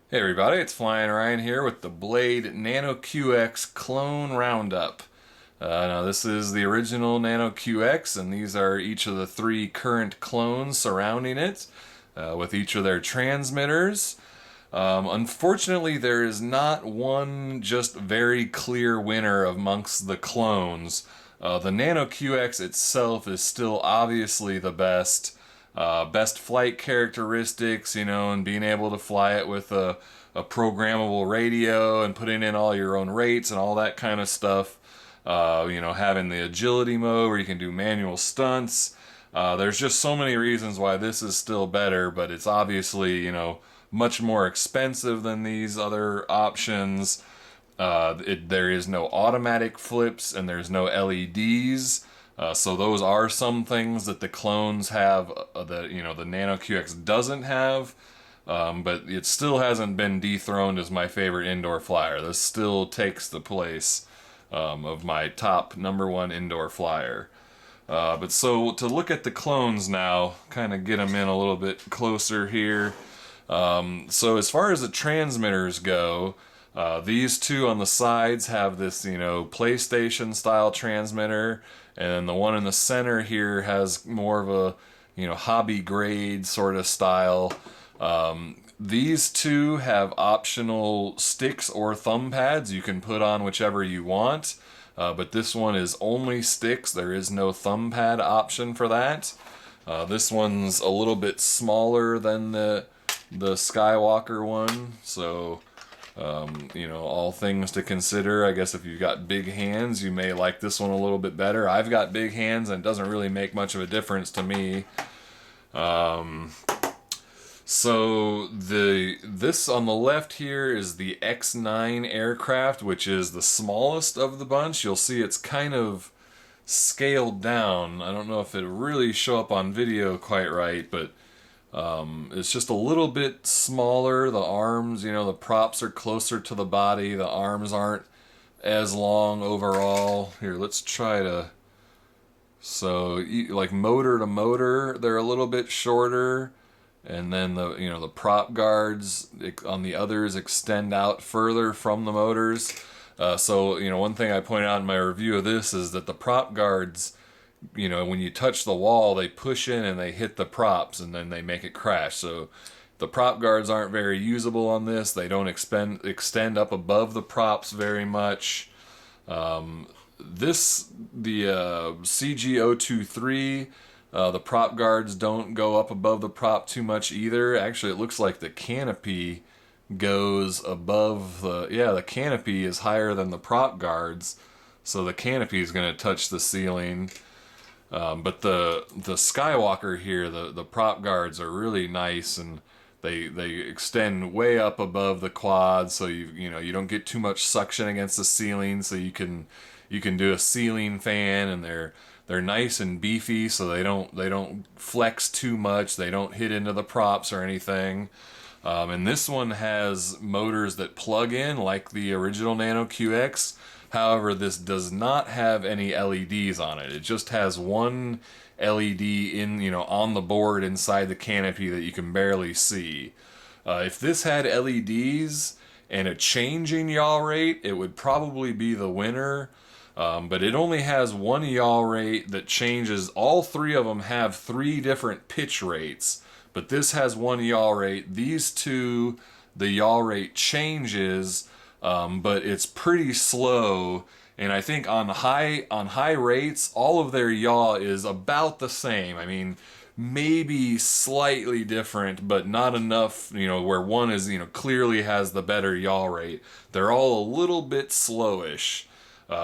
Hey everybody, it's Flyin Ryan here with the Blade Nano QX Clone Roundup. Now this is the original Nano QX, and these are each of the three current clones surrounding it, with each of their transmitters. Unfortunately, there is not one just very clear winner amongst the clones. The Nano QX itself is still obviously the best. Best flight characteristics, and being able to fly it with a programmable radio and putting in all your own rates and all that kind of stuff. Having the agility mode where you can do manual stunts. There's just so many reasons why this is still better, but it's obviously, much more expensive than these other options. There is no automatic flips and there's no LEDs. So those are some things that the clones have that the Nano QX doesn't have, but it still hasn't been dethroned as my favorite indoor flyer. This still takes the place of my top #1 indoor flyer. But so to look at the clones now, kind of get them in a little bit closer here. So as far as the transmitters go, these two on the sides have this, PlayStation style transmitter, and the one in the center here has more of a, hobby grade sort of style. These two have optional sticks or thumb pads. You can put on whichever you want, but this one is only sticks. There is no thumb pad option for that. This one's a little bit smaller than the Skywalker one, so all things to consider. I guess if you've got big hands, you may like this one a little bit better. I've got big hands and it doesn't really make much of a difference to me. So this on the left here is the X9 aircraft, which is the smallest of the bunch. You'll see it's kind of scaled down. I don't know if it'll really show up on video quite right, but it's just a little bit smaller. The arms, the props are closer to the body. The arms aren't as long overall. Here, let's try to. So, like motor to motor, they're a little bit shorter, and then the prop guards on the others extend out further from the motors. So, one thing I pointed out in my review of this is that the prop guards, when you touch the wall, they push in and they hit the props and then they make it crash. So the prop guards aren't very usable on this. They don't extend up above the props very much. The CG023, the prop guards don't go up above the prop too much either. Actually, it looks like the canopy goes above the canopy is higher than the prop guards. So the canopy is going to touch the ceiling. But the Skywalker here, the prop guards are really nice, and they extend way up above the quad, so you don't get too much suction against the ceiling, so you can do a ceiling fan, and they're nice and beefy, so they don't flex too much, they don't hit into the props or anything. And this one has motors that plug in like the original Nano QX. However, this does not have any LEDs on it. It just has one LED on the board inside the canopy that you can barely see. If this had LEDs and a changing yaw rate, it would probably be the winner. But it only has one yaw rate that changes. All three of them have three different pitch rates, but this has one yaw rate. These two, the yaw rate changes, but it's pretty slow. And I think on high rates, all of their yaw is about the same. I mean, maybe slightly different, but not enough, where one is, clearly has the better yaw rate. They're all a little bit slowish.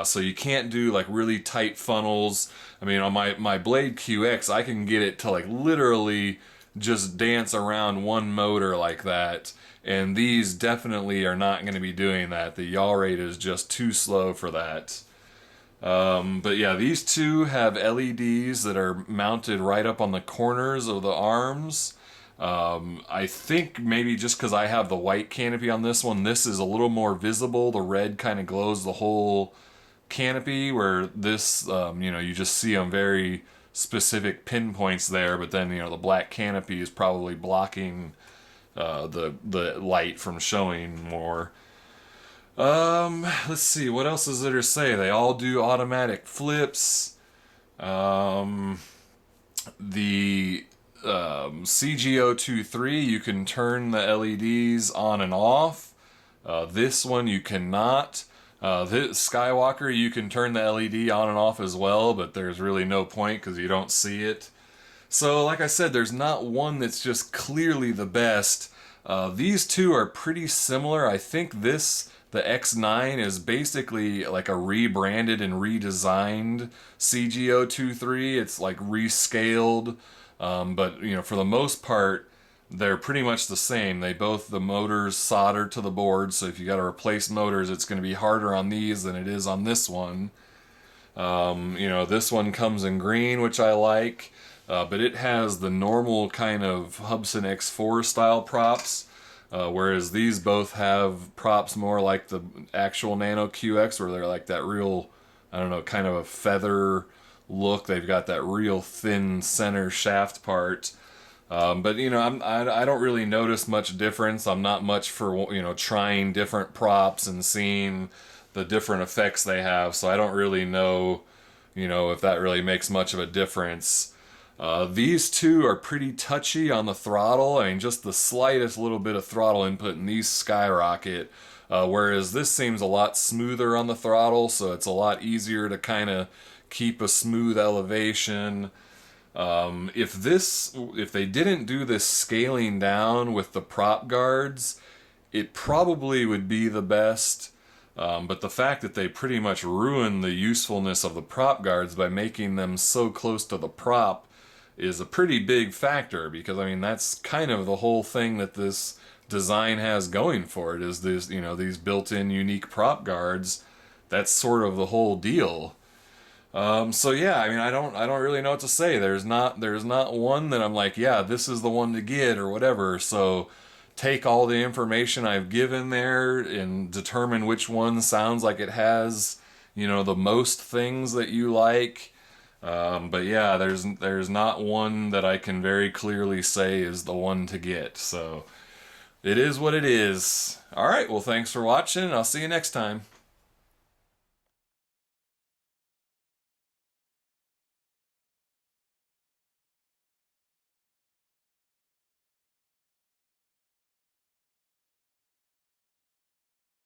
So you can't do like really tight funnels. I mean, on my Blade QX, I can get it to like literally just dance around one motor like that. And these definitely are not going to be doing that. The yaw rate is just too slow for that. But yeah, these two have LEDs that are mounted right up on the corners of the arms. I think maybe just because I have the white canopy on this one, this is a little more visible. The red kind of glows the whole canopy, where this, you just see them very specific pinpoints there, but then, the black canopy is probably blocking the light from showing more. Let's see, what else is there to say? They all do automatic flips. The CG023, you can turn the LEDs on and off. This one you cannot. This Skywalker, you can turn the LED on and off as well, but there's really no point because you don't see it. So, like I said, there's not one that's just clearly the best. These two are pretty similar. I think the X9 is basically like a rebranded and redesigned CG023. It's like rescaled, but you know, for the most part, they're pretty much the same. The motors soldered to the board, so if you got to replace motors, it's going to be harder on these than it is on this one. You know, this one comes in green, which I like, but it has the normal kind of Hubsan X4 style props, whereas these both have props more like the actual Nano QX, where they're like that real, I don't know, kind of a feather look. They've got that real thin center shaft part. But you know, I don't really notice much difference. I'm not much for, you know, trying different props and seeing the different effects they have, so I don't really know, you know, if that really makes much of a difference. These two are pretty touchy on the throttle. I mean, just the slightest little bit of throttle input and these skyrocket, whereas this seems a lot smoother on the throttle, so it's a lot easier to kind of keep a smooth elevation. If they didn't do this scaling down with the prop guards, it probably would be the best. But the fact that they pretty much ruin the usefulness of the prop guards by making them so close to the prop is a pretty big factor, because I mean, that's kind of the whole thing that this design has going for it, is this, you know, these built-in unique prop guards. That's sort of the whole deal. So yeah, I mean, I don't really know what to say. There's not one that I'm like, yeah, this is the one to get or whatever. So take all the information I've given there and determine which one sounds like it has, you know, the most things that you like. But yeah, there's not one that I can very clearly say is the one to get. So it is what it is. All right, well, thanks for watching. I'll see you next time.